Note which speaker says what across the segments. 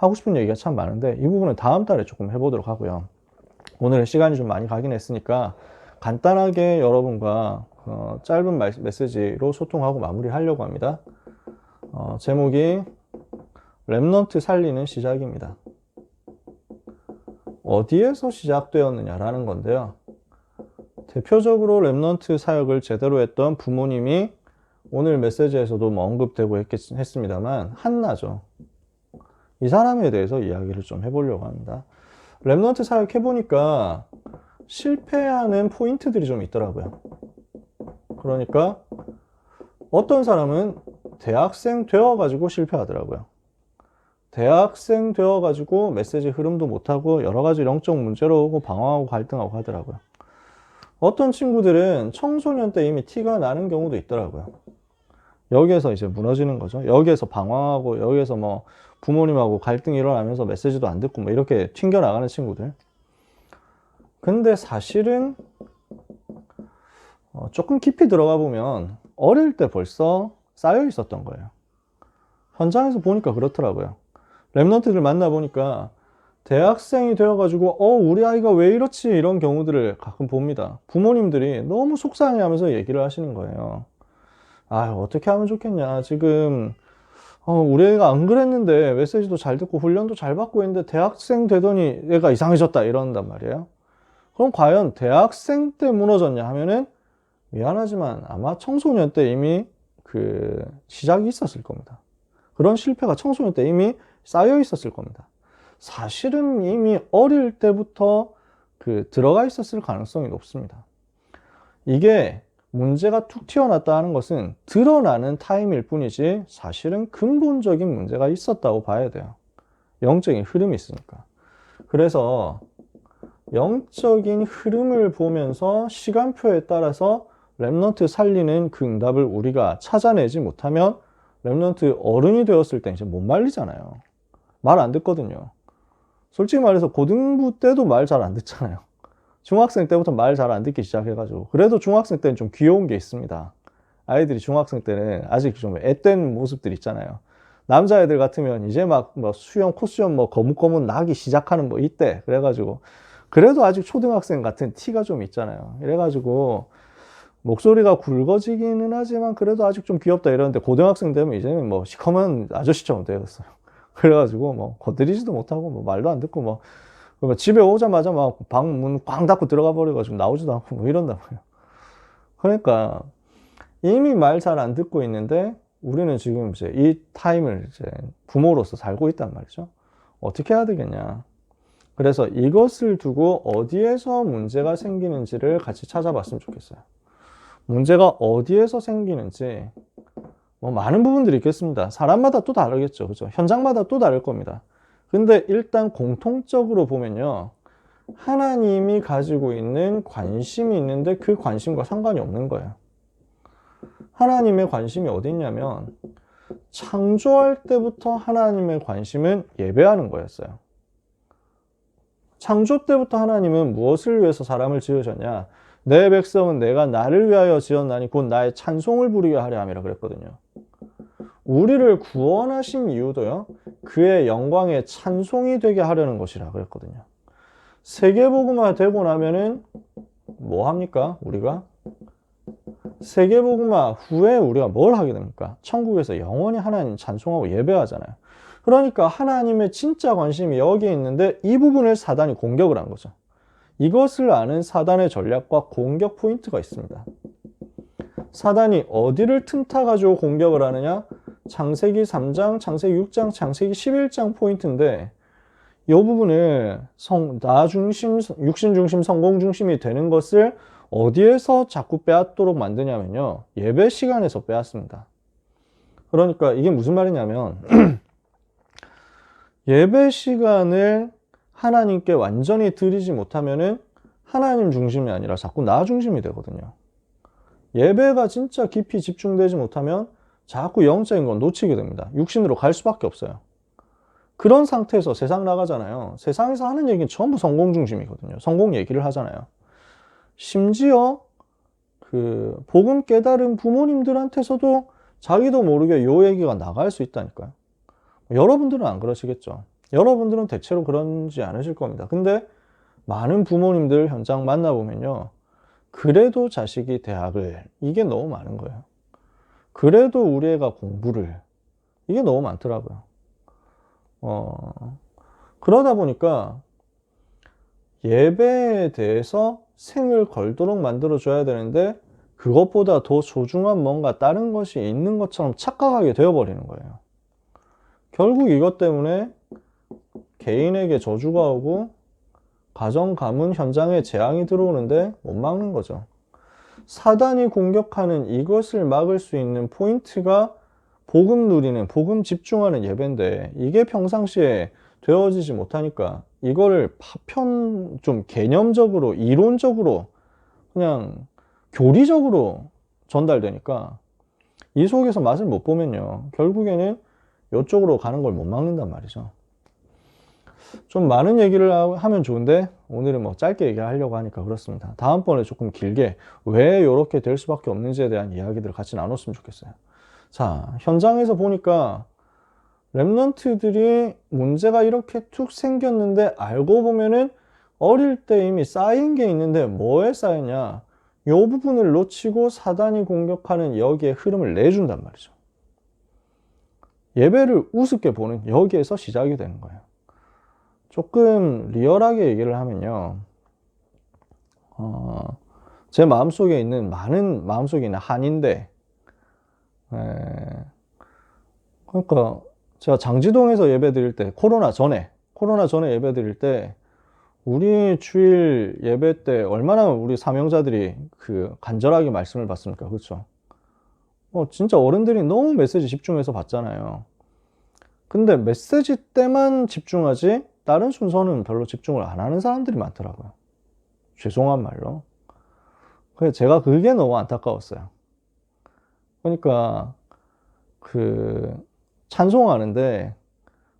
Speaker 1: 하고 싶은 얘기가 참 많은데 이 부분은 다음 달에 조금 해보도록 하고요. 오늘 시간이 좀 많이 가긴 했으니까 간단하게 여러분과 짧은 메시지로 소통하고 마무리하려고 합니다. 제목이 랩넌트 살리는 시작입니다. 어디에서 시작되었느냐라는 건데요. 대표적으로 랩넌트 사역을 제대로 했던 부모님이 오늘 메시지에서도 뭐 언급되고 했습니다만 한나죠. 이 사람에 대해서 이야기를 좀 해보려고 합니다. 랩넌트 사역 해보니까 실패하는 포인트들이 좀 있더라고요. 그러니까 어떤 사람은 대학생 되어가지고 실패하더라고요. 대학생 되어가지고 메시지 흐름도 못하고 여러가지 영적 문제로 오고 방황하고 갈등하고 하더라고요. 어떤 친구들은 청소년 때 이미 티가 나는 경우도 있더라고요. 여기에서 이제 무너지는 거죠. 여기에서 방황하고 여기에서 뭐 부모님하고 갈등이 일어나면서 메시지도 안 듣고 뭐 이렇게 튕겨나가는 친구들. 근데 사실은 조금 깊이 들어가 보면 어릴 때 벌써 쌓여 있었던 거예요. 현장에서 보니까 그렇더라고요. 랩넌트들 만나보니까 대학생이 되어가지고 우리 아이가 왜 이렇지 이런 경우들을 가끔 봅니다. 부모님들이 너무 속상해하면서 얘기를 하시는 거예요. 어떻게 하면 좋겠냐, 지금 우리 애가 안 그랬는데 메시지도 잘 듣고 훈련도 잘 받고 있는데 대학생 되더니 애가 이상해졌다 이런단 말이에요. 그럼 과연 대학생 때 무너졌냐 하면은 미안하지만 아마 청소년 때 이미 그 시작이 있었을 겁니다. 그런 실패가 청소년 때 이미 쌓여 있었을 겁니다. 사실은 이미 어릴 때부터 들어가 있었을 가능성이 높습니다. 이게 문제가 툭 튀어났다 하는 것은 드러나는 타임일 뿐이지 사실은 근본적인 문제가 있었다고 봐야 돼요. 영적인 흐름이 있으니까. 그래서 영적인 흐름을 보면서 시간표에 따라서 랩넌트 살리는 그 응답을 우리가 찾아내지 못하면 랩넌트 어른이 되었을 때 이제 못 말리잖아요. 말 안 듣거든요. 솔직히 말해서 고등부 때도 말 잘 안 듣잖아요. 중학생 때부터 말 잘 안 듣기 시작해가지고. 그래도 중학생 때는 좀 귀여운 게 있습니다. 아이들이 중학생 때는 아직 좀 앳된 모습들 있잖아요. 남자애들 같으면 이제 막 뭐 수염, 콧수염 뭐 거뭇거뭇 나기 시작하는 뭐 이때. 그래가지고 그래도 아직 초등학생 같은 티가 좀 있잖아요. 이래가지고 목소리가 굵어지기는 하지만 그래도 아직 좀 귀엽다 이러는데 고등학생 되면 이제는 뭐 시커먼 아저씨처럼 되었어요. 그래가지고 뭐 건드리지도 못하고 뭐 말도 안 듣고 뭐 집에 오자마자 막 방 문 꽝 닫고 들어가 버려가지고 나오지도 않고 뭐 이런단 말이에요. 그러니까 이미 말 잘 안 듣고 있는데 우리는 지금 이제 이 타임을 이제 부모로서 살고 있단 말이죠. 어떻게 해야 되겠냐. 그래서 이것을 두고 어디에서 문제가 생기는지를 같이 찾아봤으면 좋겠어요. 문제가 어디에서 생기는지 뭐 많은 부분들이 있겠습니다. 사람마다 또 다르겠죠. 그죠? 현장마다 또 다를 겁니다. 근데 일단 공통적으로 보면요. 하나님이 가지고 있는 관심이 있는데 그 관심과 상관이 없는 거예요. 하나님의 관심이 어디 있냐면 창조할 때부터 하나님의 관심은 예배하는 거였어요. 창조 때부터 하나님은 무엇을 위해서 사람을 지으셨냐? 내 백성은 내가 나를 위하여 지었나니 곧 나의 찬송을 부르게 하려 함이라 그랬거든요. 우리를 구원하신 이유도요. 그의 영광의 찬송이 되게 하려는 것이라 그랬거든요. 세계복음화 되고 나면은 뭐 합니까? 우리가 세계복음화 후에 우리가 뭘 하게 됩니까? 천국에서 영원히 하나님 찬송하고 예배하잖아요. 그러니까 하나님의 진짜 관심이 여기에 있는데 이 부분을 사단이 공격을 한 거죠. 이것을 아는 사단의 전략과 공격 포인트가 있습니다. 사단이 어디를 틈타 가지고 공격을 하느냐? 창세기 3장, 창세기 6장, 창세기 11장 포인트인데 이 부분을 나 중심, 육신 중심, 성공 중심이 되는 것을 어디에서 자꾸 빼앗도록 만드냐면요. 예배 시간에서 빼앗습니다. 그러니까 이게 무슨 말이냐면 예배 시간을 하나님께 완전히 드리지 못하면은 하나님 중심이 아니라 자꾸 나 중심이 되거든요. 예배가 진짜 깊이 집중되지 못하면 자꾸 영적인 건 놓치게 됩니다. 육신으로 갈 수밖에 없어요. 그런 상태에서 세상 나가잖아요. 세상에서 하는 얘기는 전부 성공 중심이거든요. 성공 얘기를 하잖아요. 심지어 복음 깨달은 부모님들한테서도 자기도 모르게 요 얘기가 나갈 수 있다니까요. 여러분들은 안 그러시겠죠. 여러분들은 대체로 그런지 않으실 겁니다. 근데 많은 부모님들 현장 만나보면요. 그래도 자식이 대학을, 이게 너무 많은 거예요. 그래도 우리 애가 공부를, 이게 너무 많더라고요. 그러다 보니까 예배에 대해서 생을 걸도록 만들어줘야 되는데 그것보다 더 소중한 뭔가 다른 것이 있는 것처럼 착각하게 되어버리는 거예요. 결국 이것 때문에 개인에게 저주가 오고 가정, 가문, 현장에 재앙이 들어오는데 못 막는 거죠. 사단이 공격하는 이것을 막을 수 있는 포인트가 복음 누리는, 복음 집중하는 예배인데 이게 평상시에 되어지지 못하니까 이거를 파편, 좀 개념적으로, 이론적으로, 그냥 교리적으로 전달되니까 이 속에서 맛을 못 보면요. 결국에는 이쪽으로 가는 걸 못 막는단 말이죠. 좀 많은 얘기를 하면 좋은데 오늘은 뭐 짧게 얘기하려고 하니까 그렇습니다. 다음번에 조금 길게 왜 이렇게 될 수밖에 없는지에 대한 이야기들을 같이 나눴으면 좋겠어요. 자, 현장에서 보니까 랩런트들이 문제가 이렇게 툭 생겼는데 알고 보면은 어릴 때 이미 쌓인 게 있는데 뭐에 쌓였냐? 이 부분을 놓치고 사단이 공격하는 여기에 흐름을 내준단 말이죠. 예배를 우습게 보는 여기에서 시작이 되는 거예요. 조금 리얼하게 얘기를 하면요. 제 마음속에 있는, 많은 마음속에 있는 한인데, 그러니까 제가 장지동에서 예배 드릴 때, 코로나 전에 예배 드릴 때, 우리 주일 예배 때 얼마나 우리 사명자들이 그 간절하게 말씀을 받습니까? 그렇죠? 진짜 어른들이 너무 메시지 집중해서 받잖아요. 근데 메시지 때만 집중하지 다른 순서는 별로 집중을 안 하는 사람들이 많더라고요. 죄송한 말로. 그래서 제가 그게 너무 안타까웠어요. 그러니까 그 찬송하는데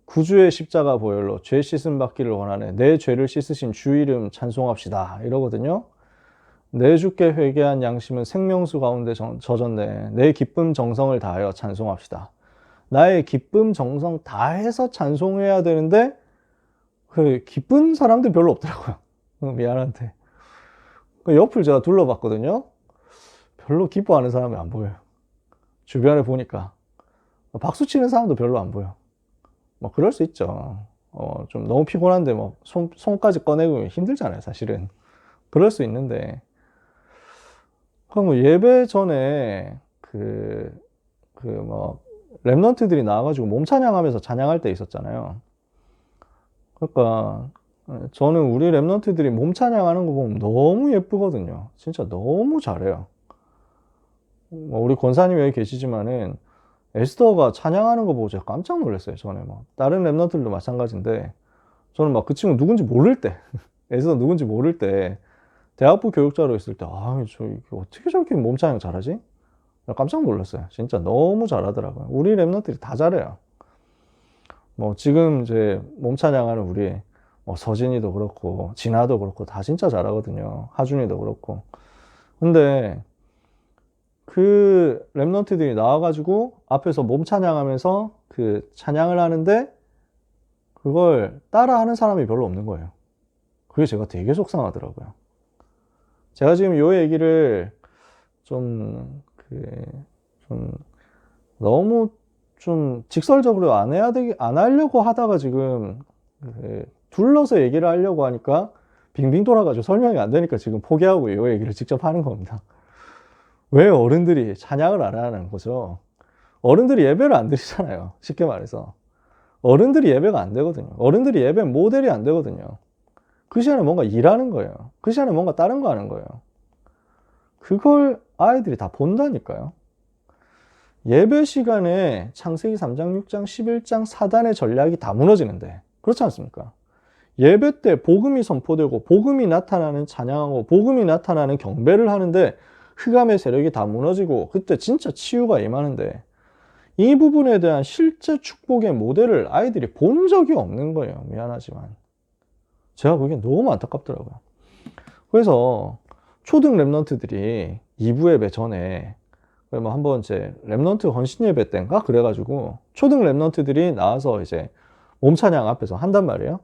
Speaker 1: 구주의 십자가 보혈로 죄 씻음 받기를 원하네. 내 죄를 씻으신 주 이름 찬송합시다. 이러거든요. 내 주께 회개한 양심은 생명수 가운데 젖었네. 내 기쁨 정성을 다하여 찬송합시다. 나의 기쁨 정성 다해서 찬송해야 되는데 그 기쁜 사람들 별로 없더라고요. 미안한데. 그 옆을 제가 둘러봤거든요. 별로 기뻐하는 사람이 안 보여요. 주변에 보니까 박수 치는 사람도 별로 안 보여. 뭐 그럴 수 있죠. 좀 너무 피곤한데 뭐 손까지 꺼내고 힘들잖아요, 사실은. 그럴 수 있는데. 그럼 뭐 예배 전에 뭐 랩런트들이 나와가지고 몸 찬양하면서 찬양할 때 있었잖아요. 그러니까 저는 우리 랩런트들이 몸 찬양하는 거 보면 너무 예쁘거든요. 진짜 너무 잘해요. 우리 권사님 여기 계시지만은 에스더가 찬양하는 거 보고 제가 깜짝 놀랐어요. 전에 뭐 다른 랩런트들도 마찬가지인데 저는 막 그 친구 누군지 모를 때 에스더 누군지 모를 때 대학부 교육자로 있을 때 저 어떻게 저렇게 몸 찬양 잘하지? 깜짝 놀랐어요. 진짜 너무 잘하더라고요. 우리 랩런트들이 다 잘해요. 뭐 지금 이제 몸 찬양하는 우리 뭐 서진이도 그렇고 진아도 그렇고 다 진짜 잘하거든요. 하준이도 그렇고. 근데 그 랩런트들이 나와가지고 앞에서 몸 찬양하면서 그 찬양을 하는데 그걸 따라하는 사람이 별로 없는 거예요. 그게 제가 되게 속상하더라고요. 제가 지금 요 얘기를 좀 너무 좀 직설적으로 안 하려고 하다가 지금 둘러서 얘기를 하려고 하니까 빙빙 돌아가지고 설명이 안 되니까 지금 포기하고 이 얘기를 직접 하는 겁니다. 왜 어른들이 찬양을 안 하는 거죠? 어른들이 예배를 안 드리잖아요. 쉽게 말해서. 어른들이 예배가 안 되거든요. 어른들이 예배 모델이 안 되거든요. 그 시간에 뭔가 일하는 거예요. 그 시간에 뭔가 다른 거 하는 거예요. 그걸 아이들이 다 본다니까요. 예배 시간에 창세기 3장, 6장, 11장 사단의 전략이 다 무너지는데 그렇지 않습니까? 예배 때 복음이 선포되고 복음이 나타나는 찬양하고 복음이 나타나는 경배를 하는데 흑암의 세력이 다 무너지고 그때 진짜 치유가 임하는데 이 부분에 대한 실제 축복의 모델을 아이들이 본 적이 없는 거예요. 미안하지만 제가 그게 너무 안타깝더라고요. 그래서 초등 랩런트들이 2부 예배 전에 뭐 한번 제 랩런트 헌신 예배 때인가 그래가지고 초등 랩런트들이 나와서 이제 몸찬양 앞에서 한단 말이에요.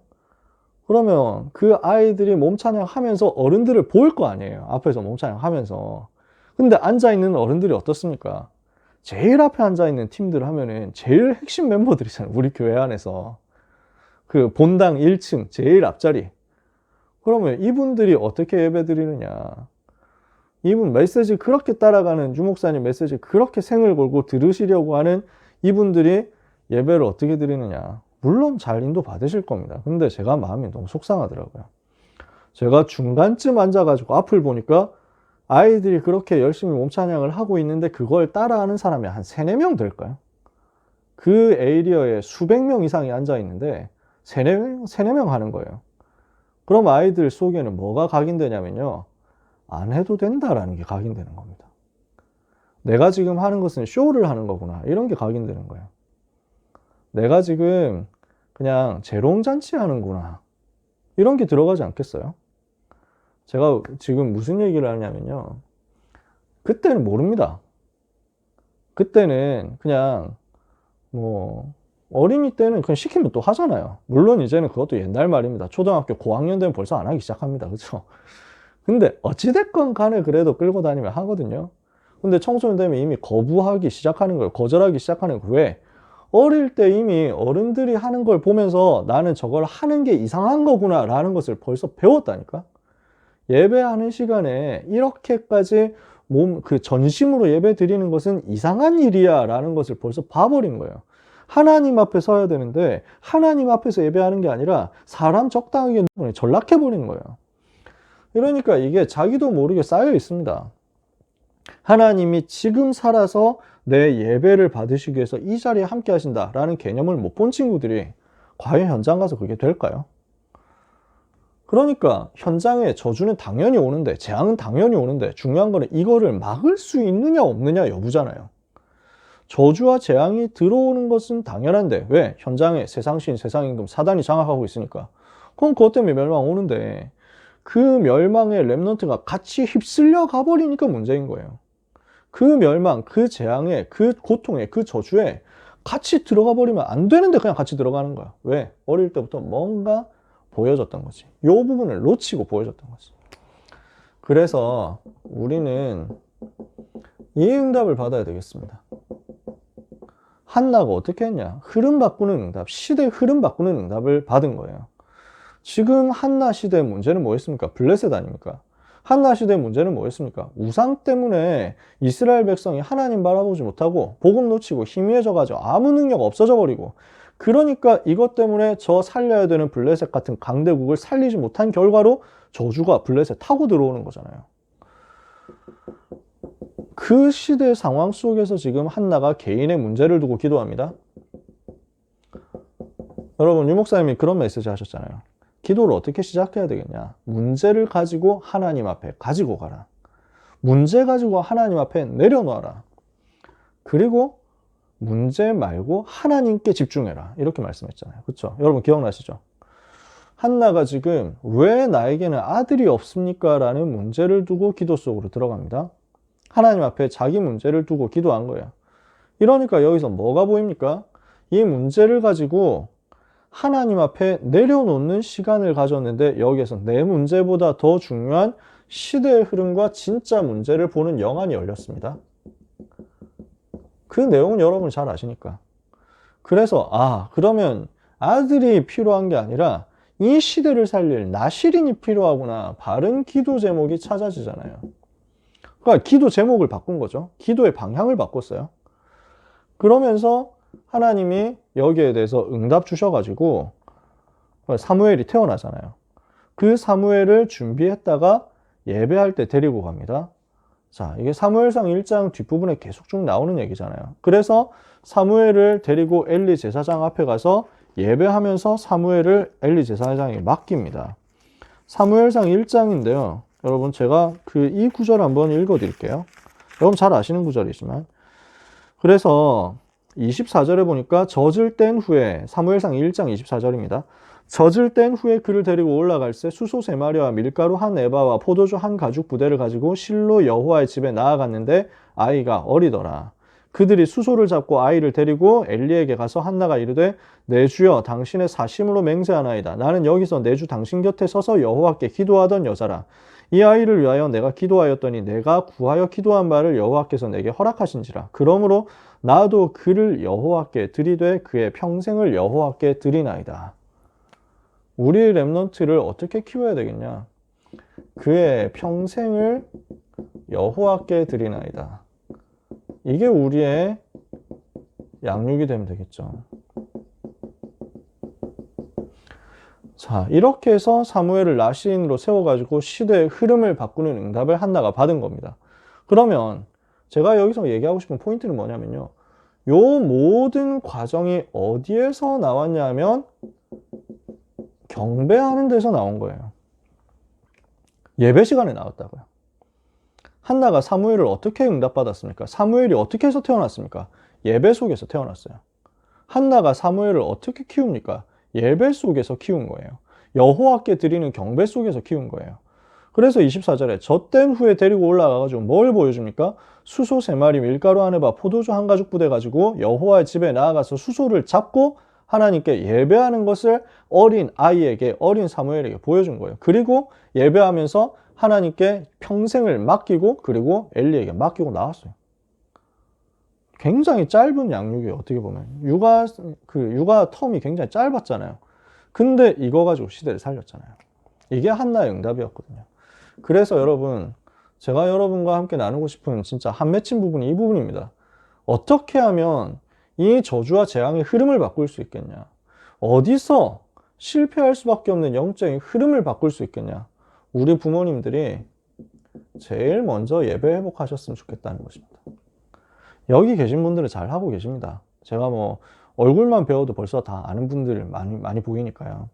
Speaker 1: 그러면 그 아이들이 몸찬양 하면서 어른들을 볼 거 아니에요. 앞에서 몸찬양 하면서. 근데 앉아있는 어른들이 어떻습니까? 제일 앞에 앉아있는 팀들 하면은 제일 핵심 멤버들이잖아요. 우리 교회 안에서. 그 본당 1층 제일 앞자리. 그러면 이분들이 어떻게 예배 드리느냐. 이분 메시지 그렇게 따라가는 유목사님 메시지 그렇게 생을 걸고 들으시려고 하는 이분들이 예배를 어떻게 드리느냐. 물론 잘 인도 받으실 겁니다. 근데 제가 마음이 너무 속상하더라고요. 제가 중간쯤 앉아가지고 앞을 보니까 아이들이 그렇게 열심히 몸찬양을 하고 있는데 그걸 따라하는 사람이 한 3, 4명 될까요? 그 에리어에 수백 명 이상이 앉아있는데 3, 4명 하는 거예요. 그럼 아이들 속에는 뭐가 각인되냐면요. 안 해도 된다라는 게 각인되는 겁니다. 내가 지금 하는 것은 쇼를 하는 거구나. 이런 게 각인되는 거예요. 내가 지금 그냥 재롱잔치 하는구나. 이런 게 들어가지 않겠어요? 제가 지금 무슨 얘기를 하냐면요. 그때는 모릅니다. 그때는 그냥 뭐 어린이 때는 그냥 시키면 또 하잖아요. 물론 이제는 그것도 옛날 말입니다. 초등학교 고학년 되면 벌써 안 하기 시작합니다. 그렇죠? 근데 어찌됐건 간에 그래도 끌고 다니면 하거든요. 근데 청소년 되면 이미 거부하기 시작하는 거예요. 거절하기 시작하는 거예요. 왜? 어릴 때 이미 어른들이 하는 걸 보면서 나는 저걸 하는 게 이상한 거구나 라는 것을 벌써 배웠다니까. 예배하는 시간에 이렇게까지 그 전심으로 예배 드리는 것은 이상한 일이야 라는 것을 벌써 봐버린 거예요. 하나님 앞에 서야 되는데 하나님 앞에서 예배하는 게 아니라 사람 적당하게 전락해버린 거예요. 그러니까 이게 자기도 모르게 쌓여 있습니다. 하나님이 지금 살아서 내 예배를 받으시기 위해서 이 자리에 함께 하신다라는 개념을 못 본 친구들이 과연 현장 가서 그게 될까요? 그러니까 현장에 저주는 당연히 오는데 재앙은 당연히 오는데 중요한 거는 이거를 막을 수 있느냐 없느냐 여부잖아요. 저주와 재앙이 들어오는 것은 당연한데 왜? 현장에 세상신, 세상임금, 사단이 장악하고 있으니까. 그럼 그것 때문에 멸망 오는데 그 멸망의 렘넌트가 같이 휩쓸려 가버리니까 문제인 거예요. 그 멸망, 그 재앙에, 그 고통에, 그 저주에 같이 들어가 버리면 안 되는데 그냥 같이 들어가는 거야. 왜? 어릴 때부터 뭔가 보여줬던 거지. 이 부분을 놓치고 보여줬던 거지. 그래서 우리는 이 응답을 받아야 되겠습니다. 한나가 어떻게 했냐? 흐름 바꾸는 응답, 시대 흐름 바꾸는 응답을 받은 거예요. 지금 한나 시대의 문제는 뭐였습니까? 블레셋 아닙니까? 한나 시대의 문제는 뭐였습니까? 우상 때문에 이스라엘 백성이 하나님 바라보지 못하고 복음 놓치고 희미해져가지고 아무 능력 없어져 버리고 그러니까 이것 때문에 저 살려야 되는 블레셋 같은 강대국을 살리지 못한 결과로 저주가 블레셋 타고 들어오는 거잖아요. 그 시대 상황 속에서 지금 한나가 개인의 문제를 두고 기도합니다. 여러분, 유 목사님이 그런 메시지 하셨잖아요. 기도를 어떻게 시작해야 되겠냐? 문제를 가지고 하나님 앞에 가지고 가라. 문제 가지고 하나님 앞에 내려놓아라. 그리고 문제 말고 하나님께 집중해라. 이렇게 말씀했잖아요. 그렇죠? 여러분 기억나시죠? 한나가 지금 왜 나에게는 아들이 없습니까? 라는 문제를 두고 기도 속으로 들어갑니다. 하나님 앞에 자기 문제를 두고 기도한 거예요. 이러니까 여기서 뭐가 보입니까? 이 문제를 가지고 하나님 앞에 내려놓는 시간을 가졌는데 여기에서 내 문제보다 더 중요한 시대의 흐름과 진짜 문제를 보는 영안이 열렸습니다. 그 내용은 여러분 잘 아시니까. 그래서 그러면 아들이 필요한 게 아니라 이 시대를 살릴 나실인이 필요하구나. 바른 기도 제목이 찾아지잖아요. 그러니까 기도 제목을 바꾼 거죠. 기도의 방향을 바꿨어요. 그러면서 하나님이 여기에 대해서 응답 주셔가지고 사무엘이 태어나잖아요. 그 사무엘을 준비했다가 예배할 때 데리고 갑니다. 자, 이게 사무엘상 1장 뒷부분에 계속 쭉 나오는 얘기잖아요. 그래서 사무엘을 데리고 엘리 제사장 앞에 가서 예배하면서 사무엘을 엘리 제사장이 맡깁니다. 사무엘상 1장인데요. 여러분 제가 이 구절 한번 읽어 드릴게요. 여러분 잘 아시는 구절이지만. 그래서 24절에 보니까 젖을 뗀 후에 사무엘상 1장 24절입니다. 젖을 뗀 후에 그를 데리고 올라갈새 수소 3마리와 밀가루 한 에바와 포도주 한 가죽 부대를 가지고 실로 여호와의 집에 나아갔는데 아이가 어리더라. 그들이 수소를 잡고 아이를 데리고 엘리에게 가서 한나가 이르되 내 주여 당신의 사심으로 맹세하나이다. 나는 여기서 내 주 당신 곁에 서서 여호와께 기도하던 여자라. 이 아이를 위하여 내가 기도하였더니 내가 구하여 기도한 바를 여호와께서 내게 허락하신지라. 그러므로 나도 그를 여호와께 드리되 그의 평생을 여호와께 드리나이다. 우리 렘넌트를 어떻게 키워야 되겠냐? 그의 평생을 여호와께 드리나이다. 이게 우리의 양육이 되면 되겠죠. 자, 이렇게 해서 사무엘을 나시인으로 세워가지고 시대의 흐름을 바꾸는 응답을 한나가 받은 겁니다. 그러면 제가 여기서 얘기하고 싶은 포인트는 뭐냐면요. 요 모든 과정이 어디에서 나왔냐면 경배하는 데서 나온 거예요. 예배 시간에 나왔다고요. 한나가 사무엘을 어떻게 응답받았습니까? 사무엘이 어떻게 해서 태어났습니까? 예배 속에서 태어났어요. 한나가 사무엘을 어떻게 키웁니까? 예배 속에서 키운 거예요. 여호와께 드리는 경배 속에서 키운 거예요. 그래서 24절에 젖된 후에 데리고 올라가가지고 뭘 보여줍니까? 수소 3마리, 밀가루 1바, 포도주 1가죽 부대 가지고 여호와의 집에 나아가서 수소를 잡고 하나님께 예배하는 것을 어린 아이에게, 어린 사무엘에게 보여준 거예요. 그리고 예배하면서 하나님께 평생을 맡기고 그리고 엘리에게 맡기고 나왔어요. 굉장히 짧은 양육이에요. 어떻게 보면 육아 텀이 굉장히 짧았잖아요. 근데 이거 가지고 시대를 살렸잖아요. 이게 한나의 응답이었거든요. 그래서 여러분, 제가 여러분과 함께 나누고 싶은 진짜 한 맺힌 부분이 이 부분입니다. 어떻게 하면 이 저주와 재앙의 흐름을 바꿀 수 있겠냐? 어디서 실패할 수밖에 없는 영적인 흐름을 바꿀 수 있겠냐? 우리 부모님들이 제일 먼저 예배 회복하셨으면 좋겠다는 것입니다. 여기 계신 분들은 잘 하고 계십니다. 제가 뭐 얼굴만 배워도 벌써 다 아는 분들 많이 보이니까요.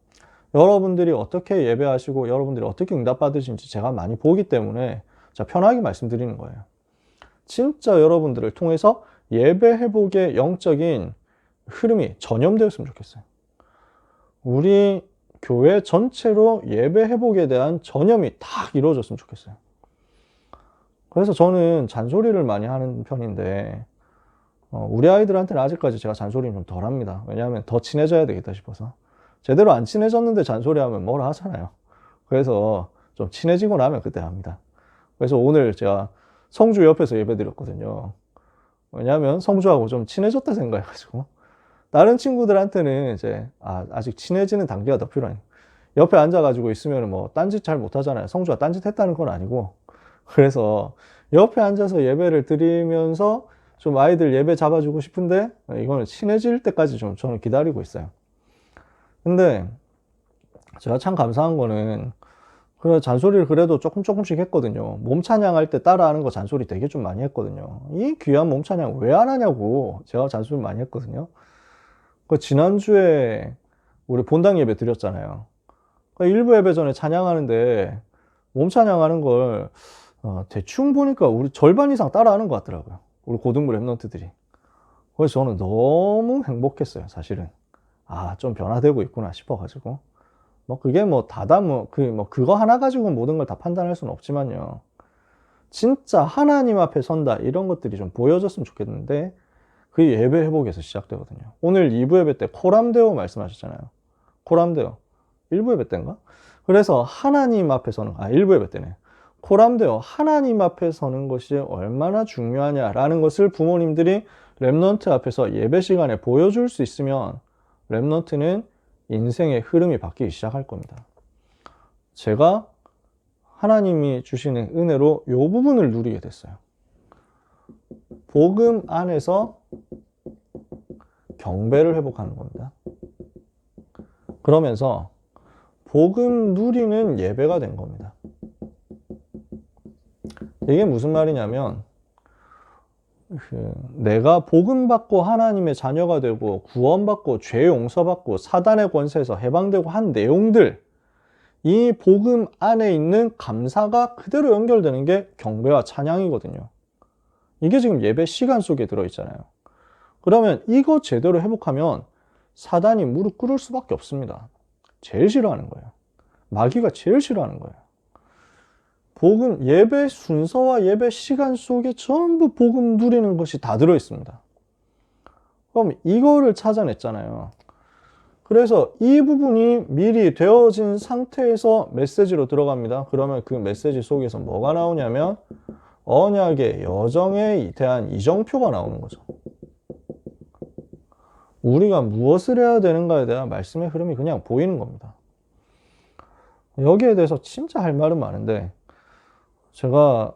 Speaker 1: 여러분들이 어떻게 예배하시고 여러분들이 어떻게 응답받으신지 제가 많이 보기 때문에 제가 편하게 말씀드리는 거예요. 진짜 여러분들을 통해서 예배 회복의 영적인 흐름이 전염되었으면 좋겠어요. 우리 교회 전체로 예배 회복에 대한 전염이 딱 이루어졌으면 좋겠어요. 그래서 저는 잔소리를 많이 하는 편인데 우리 아이들한테는 아직까지 제가 잔소리는 좀 덜 합니다. 왜냐하면 더 친해져야 되겠다 싶어서. 제대로 안 친해졌는데 잔소리하면 뭐라 하잖아요. 그래서 좀 친해지고 나면 그때 합니다. 그래서 오늘 제가 성주 옆에서 예배 드렸거든요. 왜냐하면 성주하고 좀 친해졌다 생각해가지고 다른 친구들한테는 이제 아직 친해지는 단계가 더 필요해요. 옆에 앉아가지고 있으면 뭐 딴짓 잘 못하잖아요. 성주가 딴짓 했다는 건 아니고. 그래서 옆에 앉아서 예배를 드리면서 좀 아이들 예배 잡아주고 싶은데 이거는 친해질 때까지 좀 저는 기다리고 있어요. 근데 제가 참 감사한 거는 그래 잔소리를 그래도 조금씩 했거든요. 몸 찬양할 때 따라하는 거 잔소리 되게 좀 많이 했거든요. 이 귀한 몸 찬양 왜 안 하냐고 제가 잔소리 많이 했거든요. 그 지난주에 우리 본당 예배 드렸잖아요. 일부 예배 전에 찬양하는데 몸 찬양하는 걸 대충 보니까 우리 절반 이상 따라하는 것 같더라고요. 우리 고등부 랩런트들이. 그래서 저는 너무 행복했어요, 사실은. 좀 변화되고 있구나 싶어가지고. 그게 그거 하나 가지고 모든 걸 다 판단할 수는 없지만요. 진짜 하나님 앞에 선다, 이런 것들이 좀 보여졌으면 좋겠는데, 그게 예배 회복에서 시작되거든요. 오늘 2부 예배 때 코람데오 말씀하셨잖아요. 코람데오. 1부 예배 때인가? 그래서 하나님 앞에 서는, 1부 예배 때네. 코람데오, 하나님 앞에 서는 것이 얼마나 중요하냐라는 것을 부모님들이 랩넌트 앞에서 예배 시간에 보여줄 수 있으면 랩넌트는 인생의 흐름이 바뀌기 시작할 겁니다. 제가 하나님이 주시는 은혜로 이 부분을 누리게 됐어요. 복음 안에서 경배를 회복하는 겁니다. 그러면서 복음 누리는 예배가 된 겁니다. 이게 무슨 말이냐면 내가 복음 받고 하나님의 자녀가 되고 구원받고 죄 용서받고 사단의 권세에서 해방되고 한 내용들, 이 복음 안에 있는 감사가 그대로 연결되는 게 경배와 찬양이거든요. 이게 지금 예배 시간 속에 들어있잖아요. 그러면 이거 제대로 회복하면 사단이 무릎 꿇을 수밖에 없습니다. 제일 싫어하는 거예요. 마귀가 제일 싫어하는 거예요. 복음, 예배 순서와 예배 시간 속에 전부 복음 누리는 것이 다 들어있습니다. 그럼 이거를 찾아냈잖아요. 그래서 이 부분이 미리 되어진 상태에서 메시지로 들어갑니다. 그러면 그 메시지 속에서 뭐가 나오냐면 언약의 여정에 대한 이정표가 나오는 거죠. 우리가 무엇을 해야 되는가에 대한 말씀의 흐름이 그냥 보이는 겁니다. 여기에 대해서 진짜 할 말은 많은데 제가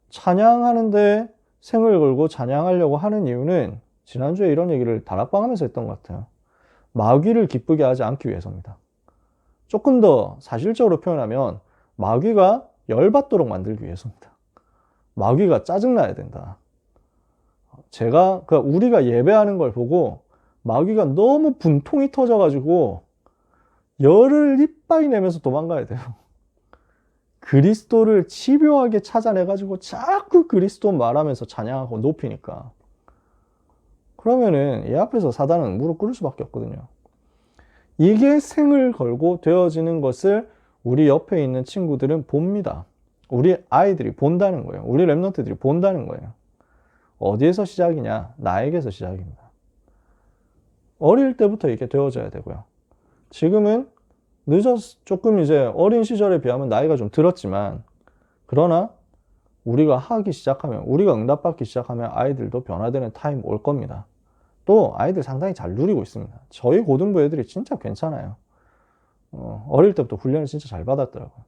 Speaker 1: 찬양하는데 생을 걸고 찬양하려고 하는 이유는 지난주에 이런 얘기를 다락방하면서 했던 것 같아요. 마귀를 기쁘게 하지 않기 위해서입니다. 조금 더 사실적으로 표현하면 마귀가 열받도록 만들기 위해서입니다. 마귀가 짜증나야 된다. 우리가 예배하는 걸 보고 마귀가 너무 분통이 터져가지고 열을 이빠이 내면서 도망가야 돼요. 그리스도를 집요하게 찾아내가지고 자꾸 그리스도 말하면서 찬양하고 높이니까. 그러면은 이 앞에서 사단은 무릎 꿇을 수밖에 없거든요. 이게 생을 걸고 되어지는 것을 우리 옆에 있는 친구들은 봅니다. 우리 아이들이 본다는 거예요. 우리 랩런트들이 본다는 거예요. 어디에서 시작이냐? 나에게서 시작입니다. 어릴 때부터 이게 되어져야 되고요. 지금은 조금 이제 어린 시절에 비하면 나이가 좀 들었지만, 그러나 우리가 하기 시작하면, 우리가 응답받기 시작하면 아이들도 변화되는 타임 올 겁니다. 또 아이들 상당히 잘 누리고 있습니다. 저희 고등부 애들이 진짜 괜찮아요. 어릴 때부터 훈련을 진짜 잘 받았더라고요.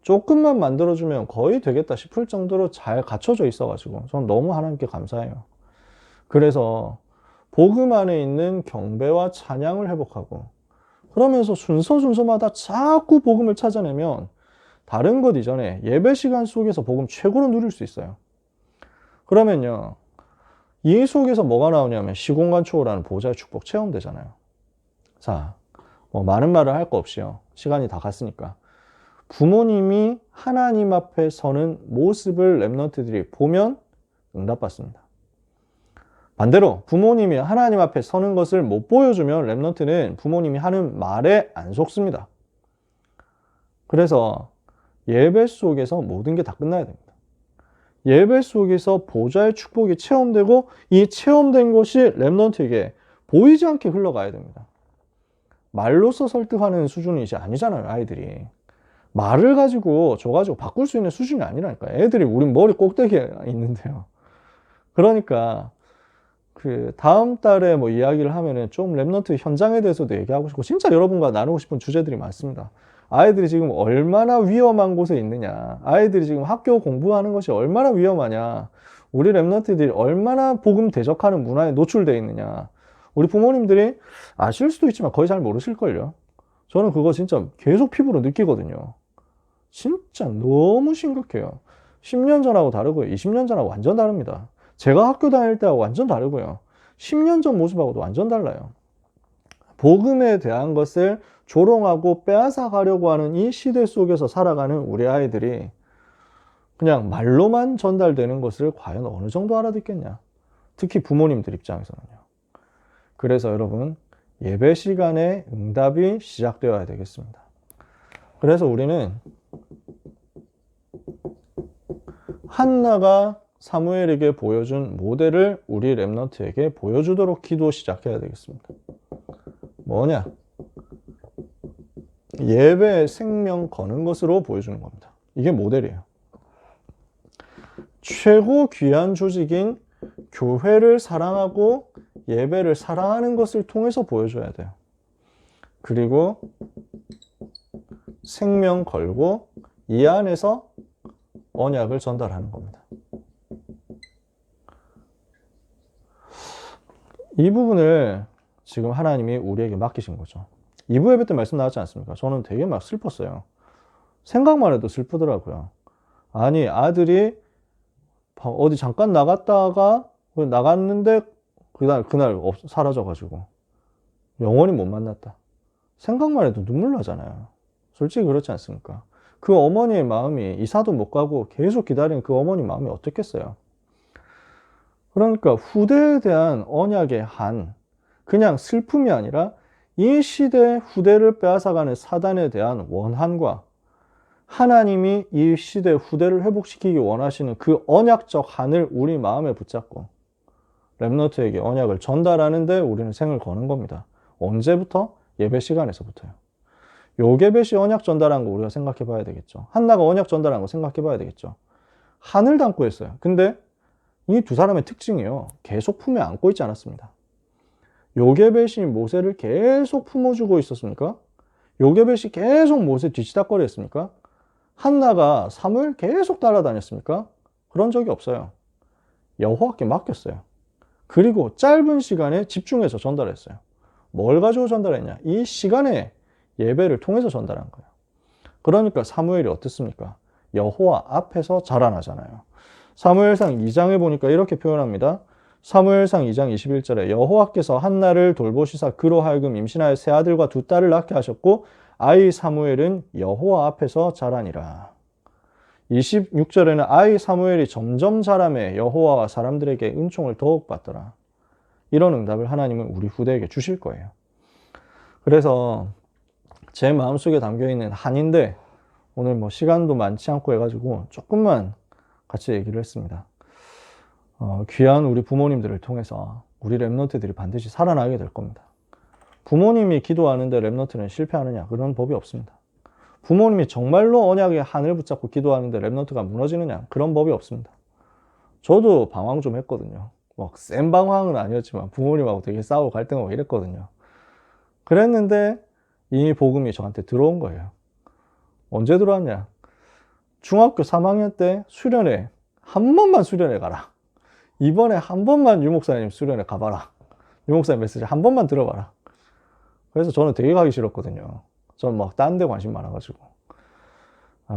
Speaker 1: 조금만 만들어주면 거의 되겠다 싶을 정도로 잘 갖춰져 있어가지고 전 너무 하나님께 감사해요. 그래서 복음 안에 있는 경배와 찬양을 회복하고, 그러면서 순서마다 자꾸 복음을 찾아내면 다른 것 이전에 예배 시간 속에서 복음 최고로 누릴 수 있어요. 그러면요, 이 속에서 뭐가 나오냐면 시공간 초월하는 보좌의 축복 체험되잖아요. 자, 많은 말을 할 거 없이요, 시간이 다 갔으니까, 부모님이 하나님 앞에 서는 모습을 랩런트들이 보면 응답받습니다. 반대로 부모님이 하나님 앞에 서는 것을 못 보여주면 랩런트는 부모님이 하는 말에 안 속습니다. 그래서 예배 속에서 모든 게 다 끝나야 됩니다. 예배 속에서 보좌의 축복이 체험되고, 이 체험된 것이 랩런트에게 보이지 않게 흘러가야 됩니다. 말로써 설득하는 수준이 이제 아니잖아요. 아이들이 말을 가지고 줘가지고 바꿀 수 있는 수준이 아니라니까. 애들이 우리 머리 꼭대기에 있는데요. 그러니까 다음 달에 이야기를 하면은 좀 랩런트 현장에 대해서도 얘기하고 싶고, 진짜 여러분과 나누고 싶은 주제들이 많습니다. 아이들이 지금 얼마나 위험한 곳에 있느냐, 아이들이 지금 학교 공부하는 것이 얼마나 위험하냐, 우리 랩런트들이 얼마나 복음 대적하는 문화에 노출되어 있느냐, 우리 부모님들이 아실 수도 있지만 거의 잘 모르실걸요. 저는 그거 진짜 계속 피부로 느끼거든요. 진짜 너무 심각해요. 10년 전하고 다르고요, 20년 전하고 완전 다릅니다. 제가 학교 다닐 때하고 완전 다르고요, 10년 전 모습하고도 완전 달라요. 복음에 대한 것을 조롱하고 빼앗아 가려고 하는 이 시대 속에서 살아가는 우리 아이들이 그냥 말로만 전달되는 것을 과연 어느 정도 알아듣겠냐. 특히 부모님들 입장에서는요. 그래서 여러분, 예배 시간에 응답이 시작되어야 되겠습니다. 그래서 우리는 한나가 사무엘에게 보여준 모델을 우리 랩런트에게 보여주도록 기도 시작해야 되겠습니다. 뭐냐? 예배에 생명 거는 것으로 보여주는 겁니다. 이게 모델이에요. 최고 귀한 조직인 교회를 사랑하고 예배를 사랑하는 것을 통해서 보여줘야 돼요. 그리고 생명 걸고 이 안에서 언약을 전달하는 겁니다. 이 부분을 지금 하나님이 우리에게 맡기신 거죠. 2부 예배 때 말씀 나왔지 않습니까? 저는 되게 막 슬펐어요. 생각만 해도 슬프더라고요. 아니, 아들이 어디 잠깐 나갔는데 그날 사라져가지고 영원히 못 만났다. 생각만 해도 눈물 나잖아요. 솔직히 그렇지 않습니까? 그 어머니의 마음이, 이사도 못 가고 계속 기다린 그 어머니 마음이 어떻겠어요? 그러니까 후대에 대한 언약의 그냥 슬픔이 아니라 이 시대 후대를 빼앗아가는 사단에 대한 원한과 하나님이 이 시대 후대를 회복시키기 원하시는 그 언약적 한을 우리 마음에 붙잡고 렘넌트에게 언약을 전달하는데 우리는 생을 거는 겁니다. 언제부터? 예배 시간에서부터요. 요게벳이 언약 전달한 거 우리가 생각해 봐야 되겠죠. 한나가 언약 전달한 거 생각해 봐야 되겠죠. 한을 담고 했어요. 근데 이 두 사람의 특징이요. 계속 품에 안고 있지 않았습니다. 요게벳이 모세를 계속 품어주고 있었습니까? 요게벳이 계속 모세 뒤치다꺼리 했습니까? 한나가 사무엘 계속 따라다녔습니까? 그런 적이 없어요. 여호와께 맡겼어요. 그리고 짧은 시간에 집중해서 전달했어요. 뭘 가지고 전달했냐? 이 시간에 예배를 통해서 전달한 거예요. 그러니까 사무엘이 어떻습니까? 여호와 앞에서 자라나잖아요. 사무엘상 2장에 보니까 이렇게 표현합니다. 사무엘상 2장 21절에 여호와께서 한나를 돌보시사 그로 하여금 임신하여 세 아들과 두 딸을 낳게 하셨고 아이 사무엘은 여호와 앞에서 자라니라. 26절에는 아이 사무엘이 점점 자라매 여호와와 사람들에게 은총을 더욱 받더라. 이런 응답을 하나님은 우리 후대에게 주실 거예요. 그래서 제 마음속에 담겨있는 한인데 오늘 뭐 시간도 많지 않고 해가지고 조금만 같이 얘기를 했습니다. 귀한 우리 부모님들을 통해서 우리 렘넌트들이 반드시 살아나게 될 겁니다. 부모님이 기도하는데 렘넌트는 실패하느냐? 그런 법이 없습니다. 부모님이 정말로 언약의 한을 붙잡고 기도하는데 렘넌트가 무너지느냐? 그런 법이 없습니다. 저도 방황 좀 했거든요. 뭐 센 방황은 아니었지만 부모님하고 되게 싸우고 갈등하고 이랬거든요. 그랬는데 이 복음이 저한테 들어온 거예요. 언제 들어왔냐? 중학교 3학년 때 수련회 한 번만 수련회 가라. 이번에 한 번만 유목사님 수련회 가봐라. 유목사님 메시지 한 번만 들어봐라. 그래서 저는 되게 가기 싫었거든요. 저는 막 딴 데 관심 많아가지고.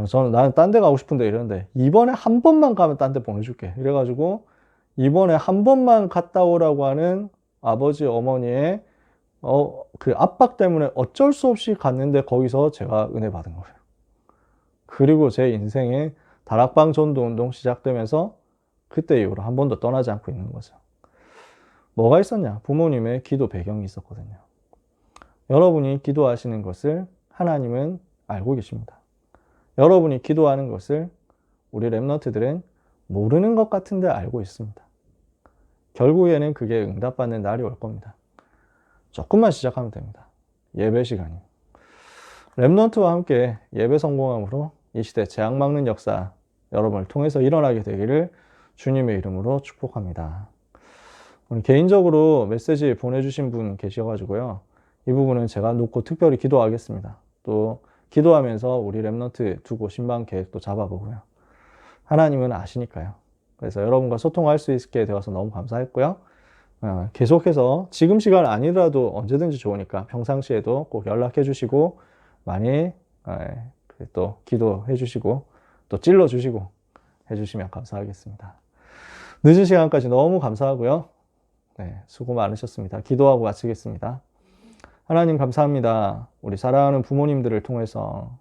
Speaker 1: 저는 나는 딴 데 가고 싶은데 이러는데 이번에 한 번만 가면 딴 데 보내줄게. 이래가지고 이번에 한 번만 갔다 오라고 하는 아버지 어머니의 그 압박 때문에 어쩔 수 없이 갔는데 거기서 제가 은혜 받은 거예요. 그리고 제 인생에 다락방 전도 운동 시작되면서 그때 이후로 한 번도 떠나지 않고 있는 거죠. 뭐가 있었냐? 부모님의 기도 배경이 있었거든요. 여러분이 기도하시는 것을 하나님은 알고 계십니다. 여러분이 기도하는 것을 우리 렘넌트들은 모르는 것 같은데 알고 있습니다. 결국에는 그게 응답받는 날이 올 겁니다. 조금만 시작하면 됩니다. 예배 시간이. 렘넌트와 함께 예배 성공함으로 이 시대 재앙 막는 역사 여러분을 통해서 일어나게 되기를 주님의 이름으로 축복합니다. 오늘 개인적으로 메시지 보내주신 분 계셔가지고요. 이 부분은 제가 놓고 특별히 기도하겠습니다. 또 기도하면서 우리 렘넌트 두고 신방 계획도 잡아보고요. 하나님은 아시니까요. 그래서 여러분과 소통할 수 있게 되어서 너무 감사했고요. 계속해서 지금 시간 아니더라도 언제든지 좋으니까 평상시에도 꼭 연락해 주시고 많이 또 기도해 주시고 또 찔러 주시고 해주시면 감사하겠습니다. 늦은 시간까지 너무 감사하고요. 수고 많으셨습니다. 기도하고 마치겠습니다. 하나님 감사합니다. 우리 사랑하는 부모님들을 통해서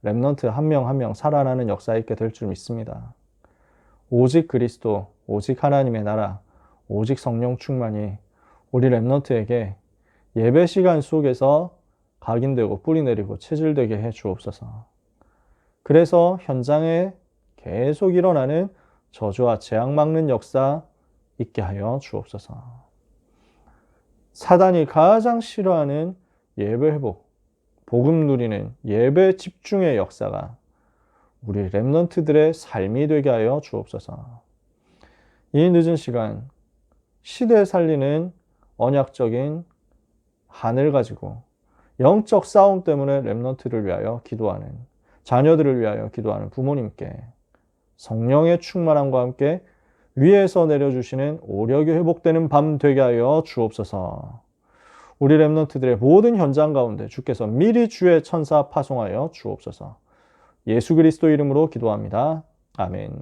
Speaker 1: 렘넌트 한 명 한 명 살아나는 역사 있게 될 줄 믿습니다. 오직 그리스도, 오직 하나님의 나라, 오직 성령 충만이 우리 렘넌트에게 예배 시간 속에서 각인되고 뿌리내리고 체질되게 해 주옵소서. 그래서 현장에 계속 일어나는 저주와 재앙 막는 역사 있게 하여 주옵소서. 사단이 가장 싫어하는 예배 회복, 복음 누리는 예배 집중의 역사가 우리 렘넌트들의 삶이 되게 하여 주옵소서. 이 늦은 시간 시대 살리는 언약적인 한을 가지고 영적 싸움 때문에 렘넌트를 위하여 기도하는 자녀들을 위하여 기도하는 부모님께 성령의 충만함과 함께 위에서 내려주시는 오력이 회복되는 밤 되게 하여 주옵소서. 우리 렘넌트들의 모든 현장 가운데 주께서 미리 주의 천사 파송하여 주옵소서. 예수 그리스도 이름으로 기도합니다. 아멘.